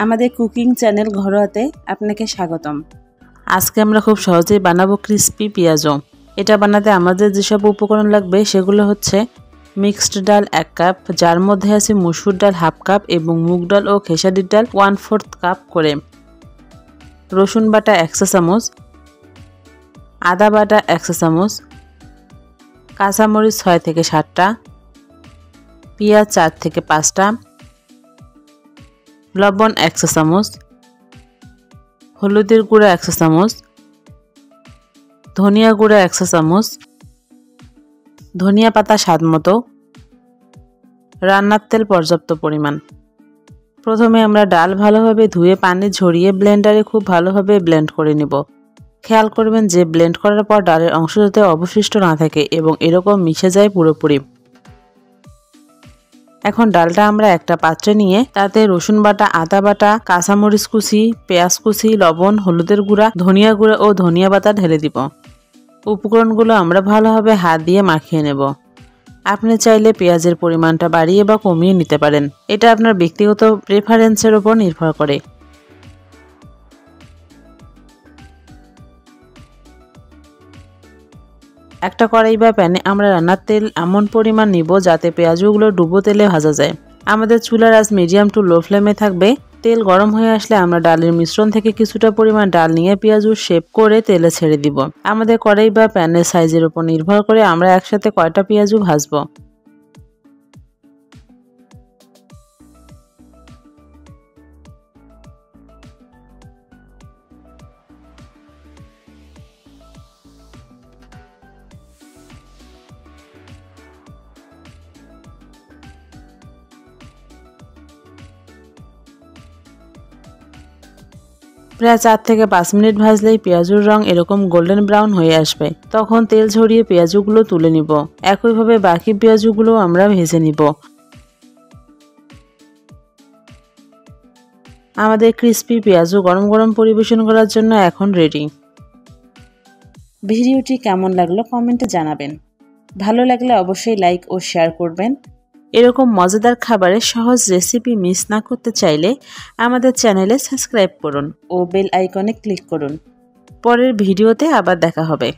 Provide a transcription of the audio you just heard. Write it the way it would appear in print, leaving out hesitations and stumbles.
আমাদের cooking channel ঘরোয়াতে আপনাকে স্বাগতম। আজকে আমরা খুব সহজেই বানাবো ক্রিস্পি পেঁয়াজু। এটা বানাতে আমাদের যেসব উপকরণ লাগবে সেগুলো হচ্ছে মিক্সড ডাল 1 কাপ, যার মধ্যে আছে মসুর ডাল 1/2 কাপ এবং মুগ ডাল ও খেসারির ডাল 1/4 কাপ করে, রসুন বাটা 1 চা চামচ, আদা বাটা 1 চা চামচ, কাঁচামরিচ 6 থেকে 7টা, পেঁয়াজ 4 থেকে 5টা, লবণ 1 চা চামচ, হলুদের গুঁড়া 1 চা চামচ, ধনিয়া গুঁড়া 1 চা চামচ, ধনিয়া পাতা স্বাদ মতো, রান্নার তেল পর্যাপ্ত পরিমাণ। প্রথমে আমরা ডাল ভালোভাবে ধুয়ে পানি ঝরিয়ে ব্লেন্ডারে খুব ভালোভাবে ব্লেন্ড করে নেব। খেয়াল করবেন যে ব্লেন্ড করার পর ডালের অংশ যাতে অবশিষ্ট না থাকে এবং এরকম মিশে যায় পুরোপুরি। এখন ডালটা আমরা একটা পাত্রে নিয়ে তাতে রসুন বাটা, আদা বাটা, কাঁচামরিচ কুচি, পেঁয়াজ কুচি, লবণ, হলুদের গুঁড়া, ধনিয়া গুঁড়া ও ধনিয়া পাতা ঢেলে দিব। উপকরণগুলো আমরা ভালোভাবে হাত দিয়ে মাখিয়ে নেব। আপনি চাইলে পেঁয়াজের পরিমাণটা বাড়িয়ে বা কমিয়ে নিতে পারেন, এটা আপনার ব্যক্তিগত প্রেফারেন্সের উপর নির্ভর করে। একটা কড়াই বা প্যানে আমরা রান্নার তেল এমন পরিমাণ নিব যাতে পেঁয়াজগুলো ডুবো তেলে ভাজা যায়। আমাদের চুলার আঁচ মিডিয়াম টু লো ফ্লেমে থাকবে। তেল গরম হয়ে আসলে আমরা ডালের মিশ্রণ থেকে কিছুটা পরিমাণ ডাল নিয়ে পেঁয়াজু শেপ করে তেলে ছেড়ে দিব। আমাদের কড়াই বা প্যানের সাইজের উপর নির্ভর করে আমরা একসাথে কয়টা পেঁয়াজু ভাজবো। প্রায় 4 থেকে 5 মিনিট ভাজলেই পেঁয়াজুর রং এরকম গোল্ডেন ব্রাউন হয়ে আসবে। তখন তেল ঝরিয়ে পেঁয়াজুগুলো তুলে নিব। একইভাবে বাকি পেঁয়াজুগুলো আমরা ভেজে নিব। আমাদের ক্রিস্পি পেঁয়াজু গরম গরম পরিবেশন করার জন্য এখন রেডি। ভিডিওটি কেমন লাগলো কমেন্টে জানাবেন। ভালো লাগলে অবশ্যই লাইক ও শেয়ার করবেন। এরকম মজাদার খাবারের সহজ রেসিপি মিস না করতে চাইলে আমাদের চ্যানেলে সাবস্ক্রাইব করুন ও বেল আইকনে ক্লিক করুন। পরের ভিডিওতে আবার দেখা হবে।